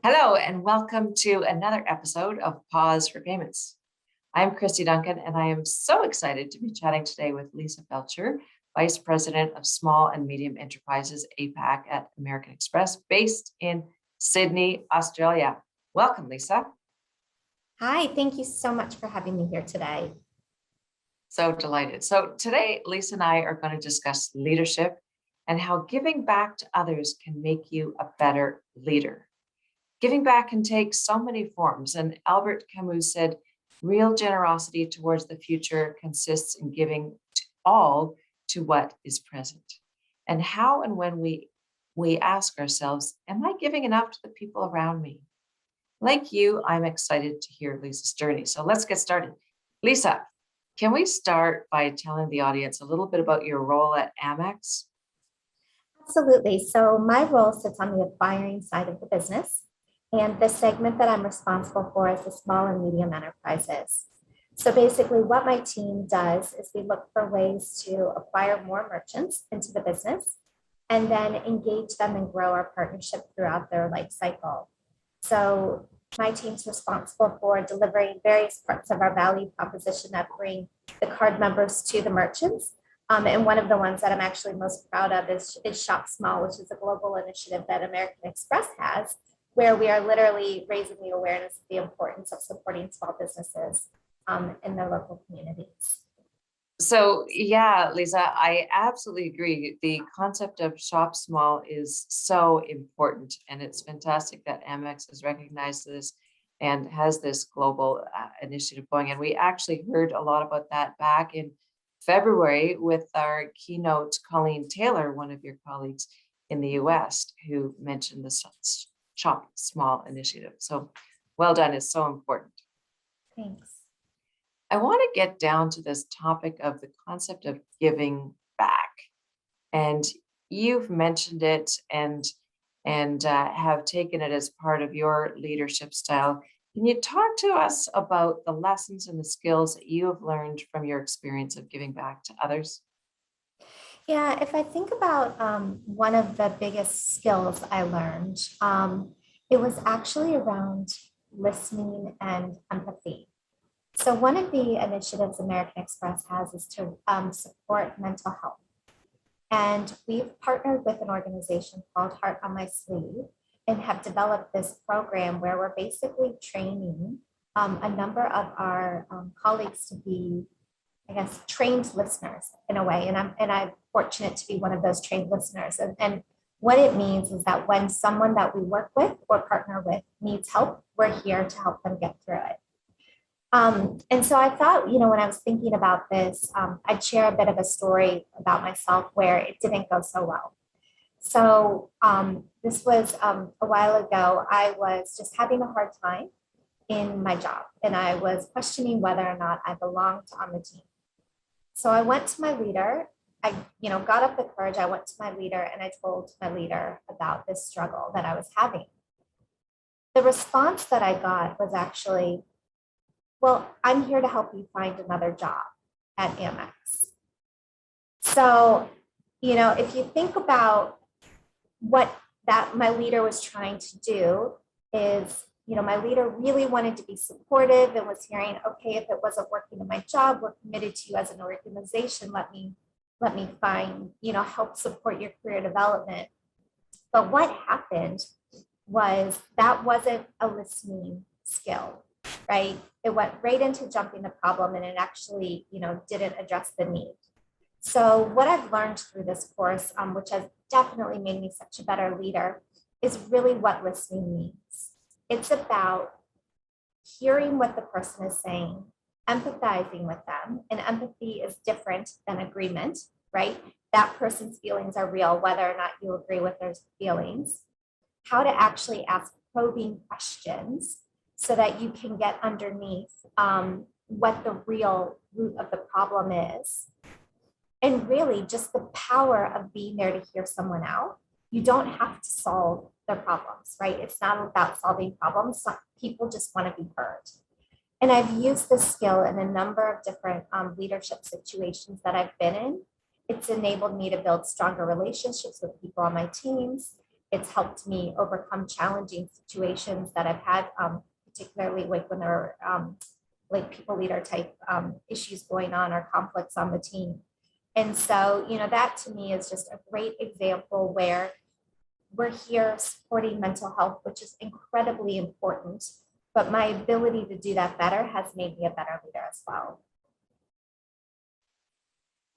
Hello, and welcome to another episode of Pause for Payments. I'm Kristy Duncan, and I am so excited to be chatting today with Lisa Belcher, Vice President of Small and Medium Enterprises APAC at American Express, based in Sydney, Australia. Welcome, Lisa. Hi, thank you so much for having me here today. So delighted. So today, Lisa and I are going to discuss leadership and how giving back to others can make you a better leader. Giving back can take so many forms, and Albert Camus said, real generosity towards the future consists in giving all to what is present. And how and when we ask ourselves, am I giving enough to the people around me? Like you, I'm excited to hear Lisa's journey. So let's get started. Lisa, can we start by telling the audience a little bit about your role at Amex? Absolutely. So my role sits on the acquiring side of the business, and the segment that I'm responsible for is the small and medium enterprises. So basically, what my team does is we look for ways to acquire more merchants into the business and then engage them and grow our partnership throughout their life cycle. So my team's responsible for delivering various parts of our value proposition that bring the card members to the merchants. And one of the ones that I'm actually most proud of is Shop Small, which is a global initiative that American Express has, where we are literally raising the awareness of the importance of supporting small businesses in their local communities. So, yeah, Lisa, I absolutely agree. The concept of shop small is so important, and it's fantastic that Amex has recognized this and has this global initiative going. And we actually heard a lot about that back in February with our keynote, Colleen Taylor, one of your colleagues in the US, who mentioned the shop small initiative. So, well done. It's so important. Thanks. I want to get down to this topic of the concept of giving back. And you've mentioned it and have taken it as part of your leadership style. Can you talk to us about the lessons and the skills that you have learned from your experience of giving back to others? Yeah, if I think about one of the biggest skills I learned, it was actually around listening and empathy. So one of the initiatives American Express has is to support mental health. And we've partnered with an organization called Heart on My Sleeve and have developed this program where we're basically training a number of our colleagues to be, I guess, trained listeners in a way. And I'm fortunate to be one of those trained listeners. And what it means is that when someone that we work with or partner with needs help, we're here to help them get through it. And so I thought, when I was thinking about this, I'd share a bit of a story about myself where it didn't go so well. So this was a while ago. I was just having a hard time in my job, and I was questioning whether or not I belonged on the team. So I went to my leader. I, got up the courage. I went to my leader and I told my leader about this struggle that I was having. The response that I got was actually, well, I'm here to help you find another job at Amex. So, if you think about what that my leader was trying to do is, my leader really wanted to be supportive and was hearing, okay, if it wasn't working in my job, we're committed to you as an organization. Let me find, help support your career development. But what happened was that wasn't a listening skill, right? It went right into jumping the problem and it actually, didn't address the need. So what I've learned through this course, which has definitely made me such a better leader, is really what listening means. It's about hearing what the person is saying, empathizing with them, and empathy is different than agreement, right? That person's feelings are real, whether or not you agree with their feelings. How to actually ask probing questions so that you can get underneath what the real root of the problem is. And really just the power of being there to hear someone out. You don't have to solve their problems, right? It's not about solving problems. Some people just want to be heard. And I've used this skill in a number of different leadership situations that I've been in. It's enabled me to build stronger relationships with people on my teams. It's helped me overcome challenging situations that I've had, particularly like when there are like people leader type issues going on or conflicts on the team. And so, that to me is just a great example where we're here supporting mental health, which is incredibly important. But my ability to do that better has made me a better leader as well.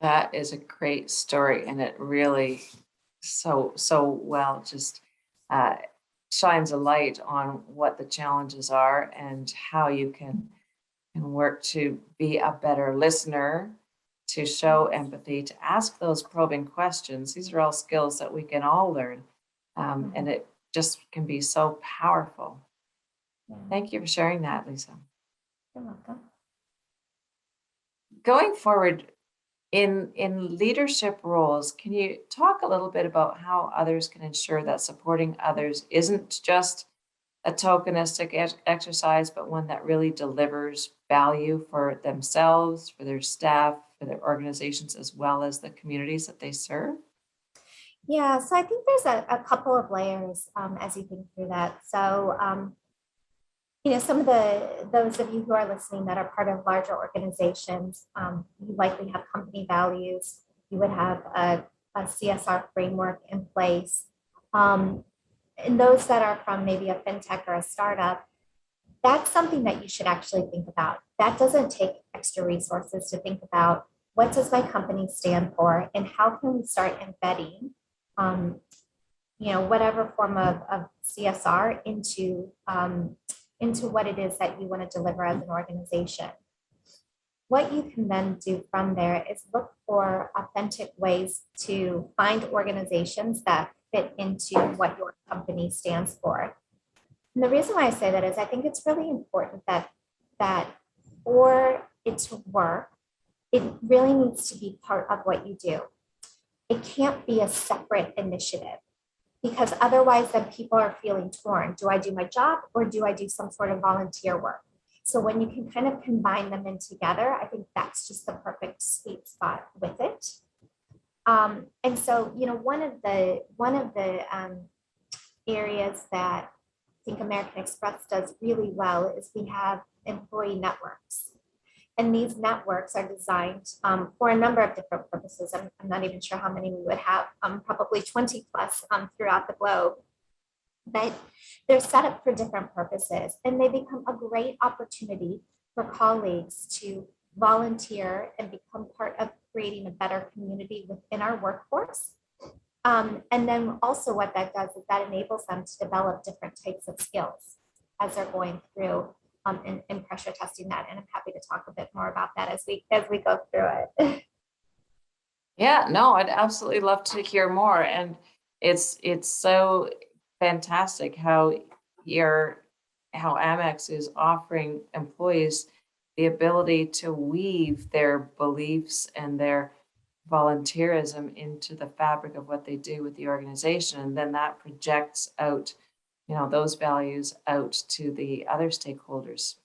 That is a great story, and it really so well just uh, shines a light on what the challenges are and how you can work to be a better listener, to show empathy, to ask those probing questions. These are all skills that we can all learn, and it just can be so powerful. Yeah, Thank you for sharing that, Lisa. you're welcome. Going forward, in leadership roles, can you talk a little bit about how others can ensure that supporting others isn't just a tokenistic exercise, but one that really delivers value for themselves, for their staff, for their organizations, as well as the communities that they serve? Yeah, so I think there's a couple of layers as you think through that. So, some of those of you who are listening that are part of larger organizations, you likely have company values. You would have a CSR framework in place. And those that are from maybe a fintech or a startup, that's something that you should actually think about. That doesn't take extra resources to think about what does my company stand for and how can we start embedding whatever form of CSR into what it is that you want to deliver as an organization. What you can then do from there is look for authentic ways to find organizations that fit into what your company stands for. And the reason why I say that is I think it's really important that for it to work, it really needs to be part of what you do. It can't be a separate initiative because otherwise then people are feeling torn. Do I do my job or do I do some sort of volunteer work? So when you can kind of combine them in together, I think that's just the perfect sweet spot with it. And so, one of the areas that I think American Express does really well is we have employee networks. And these networks are designed for a number of different purposes. I'm not even sure how many we would have, probably 20 plus throughout the globe. But they're set up for different purposes, and they become a great opportunity for colleagues to volunteer and become part of creating a better community within our workforce. And then also what that does is that enables them to develop different types of skills as they're going through and pressure testing that. And I'm happy to talk a bit more about that as we go through it. Yeah, no, I'd absolutely love to hear more. And it's so fantastic how how Amex is offering employees the ability to weave their beliefs and their volunteerism into the fabric of what they do with the organization. And then that projects out, those values out to the other stakeholders.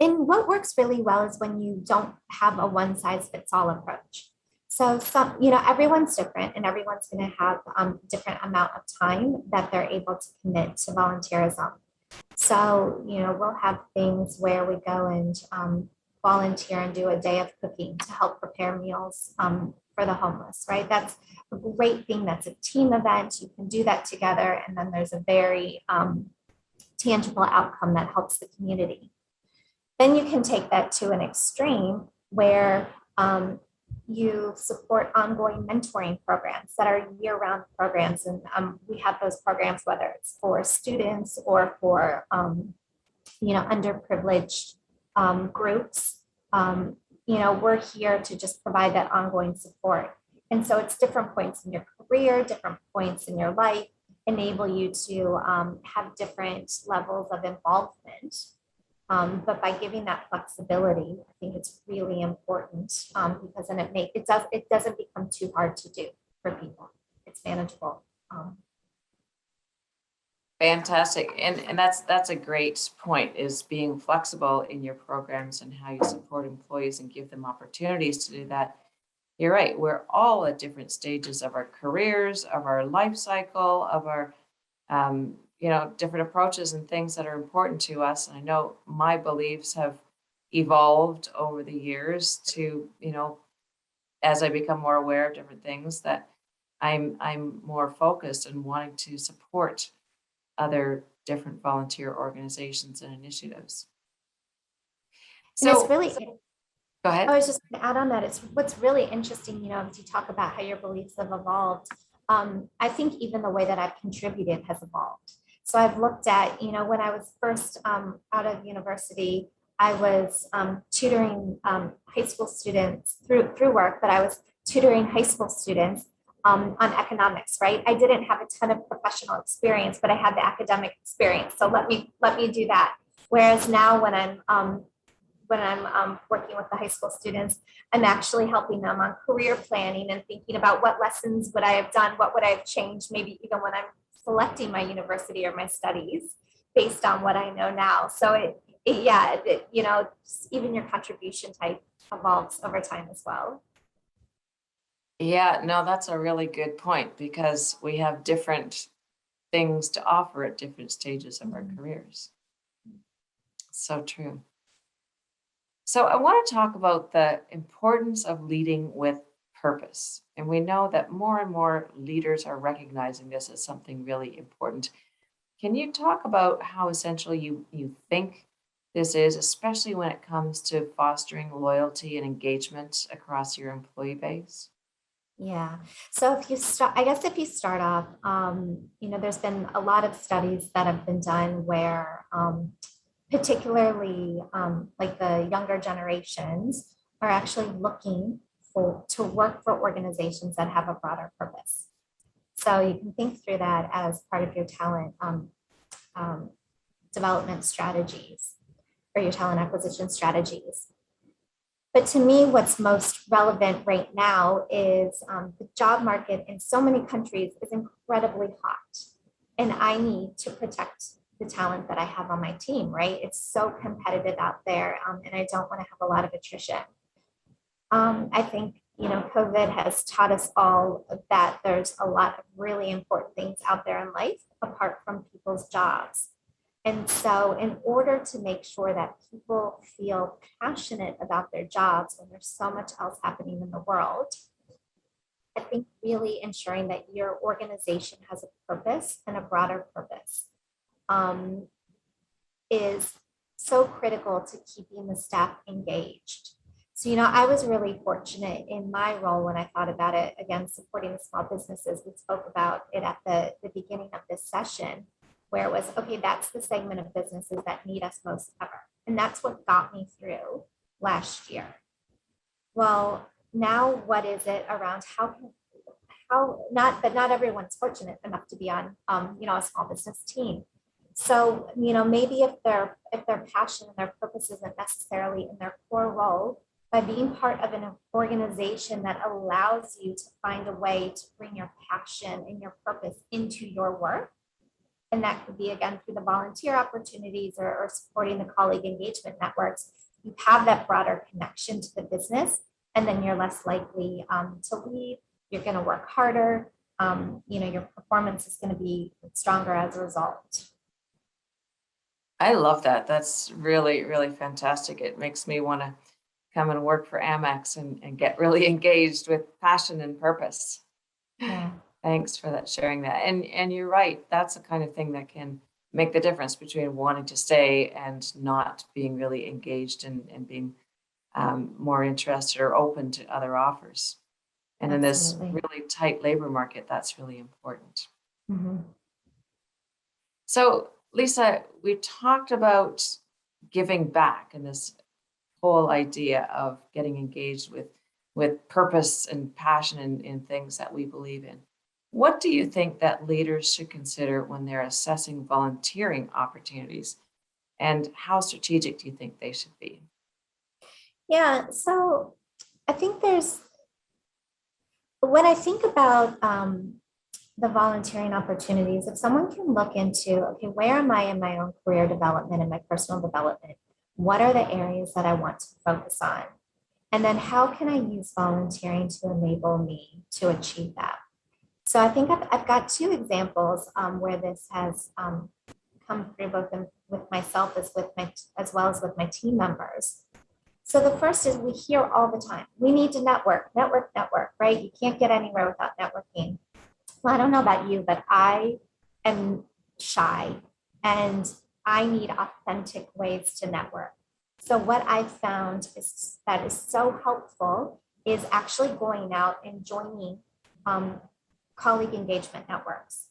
And what works really well is when you don't have a one size fits all approach. So everyone's different and everyone's going to have different amount of time that they're able to commit to volunteerism. So, we'll have things where we go and volunteer and do a day of cooking to help prepare meals for the homeless, right? That's a great thing. That's a team event. You can do that together. And then there's a very tangible outcome that helps the community. Then you can take that to an extreme where you support ongoing mentoring programs that are year-round programs. And we have those programs, whether it's for students or for, underprivileged groups. We're here to just provide that ongoing support. And so it's different points in your career, different points in your life, enable you to have different levels of involvement. But by giving that flexibility, I think it's really important because then it doesn't become too hard to do for people. It's manageable. Fantastic. And that's a great point, is being flexible in your programs and how you support employees and give them opportunities to do that. you're right. We're all at different stages of our careers, of our life cycle, of our, different approaches and things that are important to us. And I know my beliefs have evolved over the years to, as I become more aware of different things, that I'm more focused and wanting to support other different volunteer organizations and initiatives. And it's So really, go I ahead. was just going to add on that. It's what's really interesting, as you talk about how your beliefs have evolved. I think even the way that I've contributed has evolved. So I've looked at, when I was first out of university, I was tutoring high school students through work, but I was tutoring high school students on economics, right? I didn't have a ton of professional experience, but I had the academic experience. So let me do that. Whereas now when I'm working with the high school students, I'm actually helping them on career planning and thinking about what lessons would I have done, what would I have changed, maybe even when I'm selecting my university or my studies based on what I know now. So even your contribution type evolves over time as well. Yeah, no, that's a really good point because we have different things to offer at different stages of our Mhm. careers. So true. So I want to talk about the importance of leading with purpose. And we know that more and more leaders are recognizing this as something really important. Can you talk about how essential you think this is, especially when it comes to fostering loyalty and engagement across your employee base? Yeah. So if you start, I guess if you start off, there's been a lot of studies that have been done where particularly like the younger generations are actually looking to work for organizations that have a broader purpose. So you can think through that as part of your talent um, development strategies or your talent acquisition strategies. But to me, what's most relevant right now is the job market in so many countries is incredibly hot. And I need to protect the talent that I have on my team, right? It's so competitive out there, and I don't want to have a lot of attrition. I think, COVID has taught us all that there's a lot of really important things out there in life apart from people's jobs. And so, in order to make sure that people feel passionate about their jobs when there's so much else happening in the world, I think really ensuring that your organization has a purpose and a broader purpose um, is so critical to keeping the staff engaged. So, I was really fortunate in my role when I thought about it, again, supporting the small businesses. We spoke about it at the beginning of this session, where it was, okay, that's the segment of businesses that need us most ever. And that's what got me through last year. Well, now what is it around but not everyone's fortunate enough to be on, a small business team. So, maybe if their passion and their purpose isn't necessarily in their core role, by being part of an organization that allows you to find a way to bring your passion and your purpose into your work. And that could be, again, through the volunteer opportunities or supporting the colleague engagement networks. You have that broader connection to the business, and then you're less likely to leave. You're going to work harder. Your performance is going to be stronger as a result. I love that. That's really, really fantastic. It makes me want to come and work for Amex and get really engaged with passion and purpose. Yeah. Thanks for that sharing that. And you're right. That's the kind of thing that can make the difference between wanting to stay and not being really engaged and being more interested or open to other offers. And in this Absolutely. really tight labor market, that's really important. Mhm. So, Lisa, we talked about giving back and this whole idea of getting engaged with purpose and passion in things that we believe in. What do you think that leaders should consider when they're assessing volunteering opportunities? And how strategic do you think they should be? Yeah. So I think when I think about the volunteering opportunities, if someone can look into, okay, where am I in my own career development and my personal development? What are the areas that I want to focus on? And then how can I use volunteering to enable me to achieve that? So I think I've got two examples where this has come through both with myself as well as with my team members. So the first is we hear all the time, we need to network, network, network, right? You can't get anywhere without networking. Well, I don't know about you, but I am shy and I need authentic ways to network. So what I've found is that is so helpful is actually going out and joining colleague engagement networks,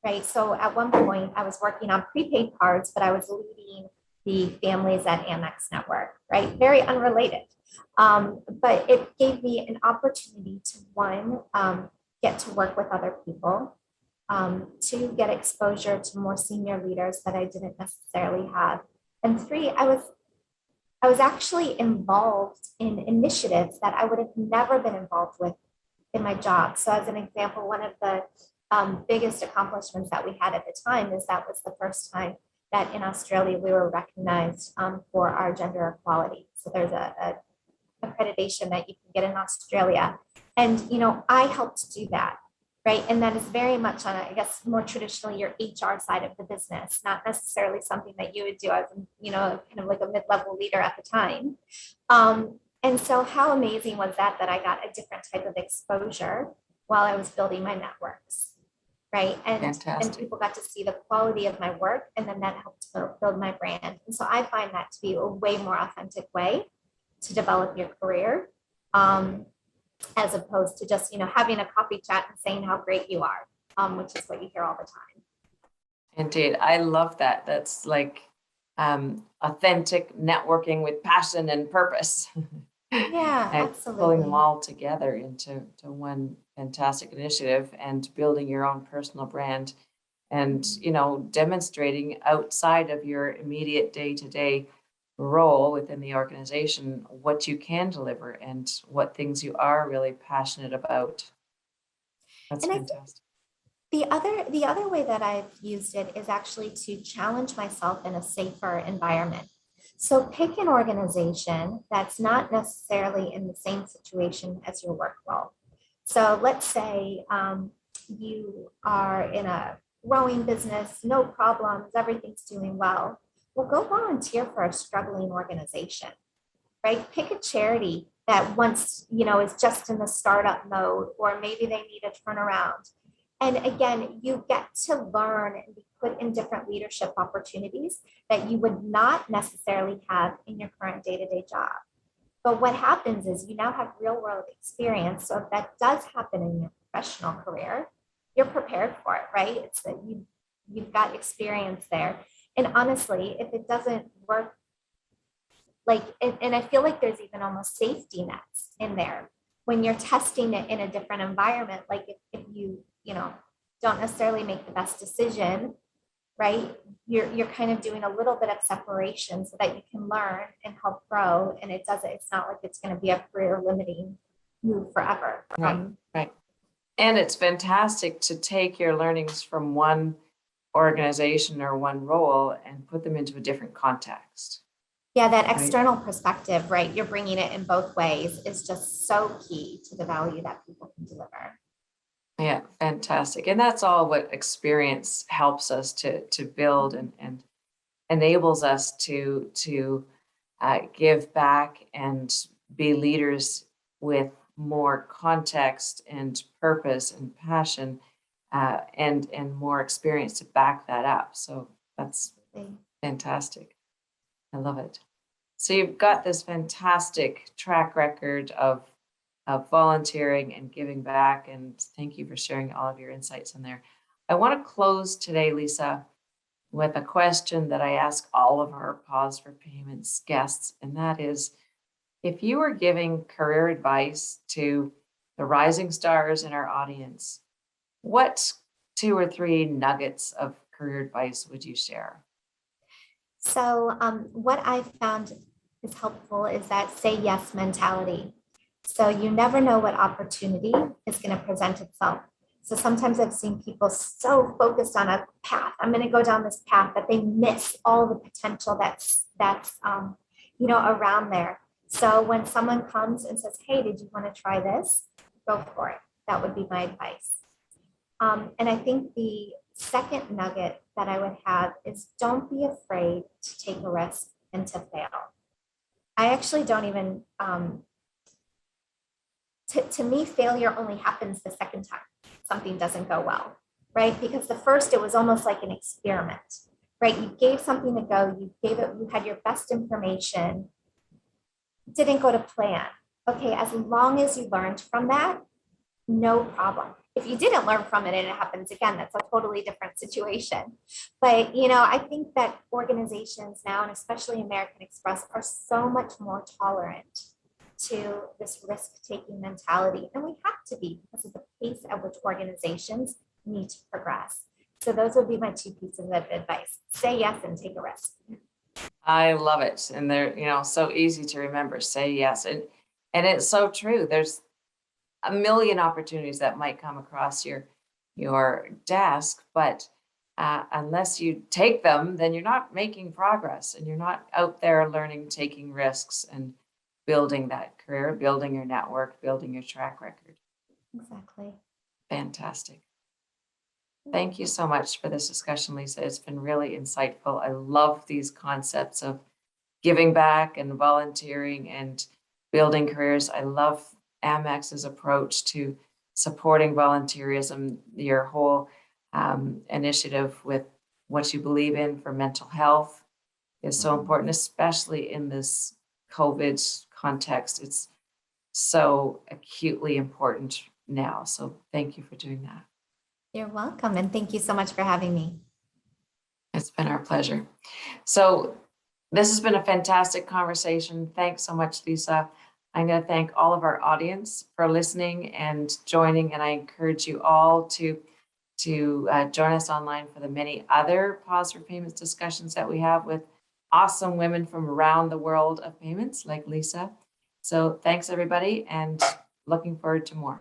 right? So at one point I was working on prepaid cards, but I was leading the families at Amex network, right? Very unrelated. But it gave me an opportunity to get to work with other people, to get exposure to more senior leaders that I didn't necessarily have. And three, I was actually involved in initiatives that I would have never been involved with in my job. So as an example, one of the biggest accomplishments that we had at the time is that was the first time that in Australia we were recognized for our gender equality. So there's a accreditation that you can get in Australia. And, I helped do that, right? And that is very much on, I guess, more traditionally your HR side of the business, not necessarily something that you would do as, kind of like a mid-level leader at the time. And so how amazing was that I got a different type of exposure while I was building my networks, right? And people got to see the quality of my work, and then that helped build my brand. And so I find that to be a way more authentic way to develop your career, as opposed to just, having a coffee chat and saying how great you are, which is what you hear all the time. Indeed. I love that. That's like authentic networking with passion and purpose. Yeah, And absolutely. pulling them all together into one fantastic initiative and building your own personal brand and, demonstrating outside of your immediate day-to-day role within the organization what you can deliver and what things you are really passionate about. That's fantastic. The other way that I've used it is actually to challenge myself in a safer environment. So pick an organization that's not necessarily in the same situation as your work role. So let's say you are in a growing business, no problems, everything's doing well. Well, go volunteer for a struggling organization, right? Pick a charity that once, is just in the startup mode, or maybe they need a turnaround. And again, you get to learn and be put in different leadership opportunities that you would not necessarily have in your current day-to-day job. But what happens is you now have real world experience. So if that does happen in your professional career, you're prepared for it, right? It's that you've got experience there. And honestly, if it doesn't work, and I feel like there's even almost safety nets in there when you're testing it in a different environment. Like if you, don't necessarily make the best decision, right? You're kind of doing a little bit of separation so that you can learn and help grow. And it's not like it's going to be a career limiting move forever. Right. And it's fantastic to take your learnings from one organization or one role and put them into a different context. Yeah, that external perspective, right? You're bringing it in both ways is just so key to the value that people can deliver. Yeah, fantastic. And that's all what experience helps us to build and enables us to give back and be leaders with more context and purpose and passion, and more experience to back that up. So that's fantastic. I love it. So you've got this fantastic track record of volunteering and giving back. And thank you for sharing all of your insights in there. I want to close today, Lisa, with a question that I ask all of our Pause for Payments guests. And that is, if you were giving career advice to the rising stars in our audience, what 2 or 3 nuggets of career advice would you share? So what I've found is helpful is that say yes mentality. So you never know what opportunity is going to present itself. So sometimes I've seen people so focused on a path. I'm going to go down this path that they miss all the potential that's around there. So when someone comes and says, hey, did you want to try this? Go for it. That would be my advice. And I think the second nugget that I would have is don't be afraid to take a risk and to fail. I actually don't even, to me, failure only happens the second time something doesn't go well, right? Because the first, it was almost like an experiment, right? You gave something a go, you had your best information, didn't go to plan. Okay, as long as you learned from that, no problem. If you didn't learn from it and it happens again, that's a totally different situation. But, I think that organizations now, and especially American Express, are so much more tolerant to this risk-taking mentality. And we have to be because of the pace at which organizations need to progress. So those would be my two pieces of advice. Say yes and take a risk. I love it. And they're, so easy to remember. Say yes. And it's so true. There's a million opportunities that might come across your desk, but unless you take them, then you're not making progress and you're not out there learning, taking risks and building that career, building your network, building your track record. Exactly. Fantastic. Thank you so much for this discussion, Lisa. It's been really insightful. I love these concepts of giving back and volunteering and building careers. I love Amex's approach to supporting volunteerism, your whole initiative with what you believe in for mental health is so important, especially in this COVID context. It's so acutely important now. So thank you for doing that. You're welcome. And thank you so much for having me. It's been our pleasure. So this has been a fantastic conversation. Thanks so much, Lisa. I'm going to thank all of our audience for listening and joining. And I encourage you all to join us online for the many other Pause for Payments discussions that we have with awesome women from around the world of payments like Lisa. So thanks, everybody, and looking forward to more.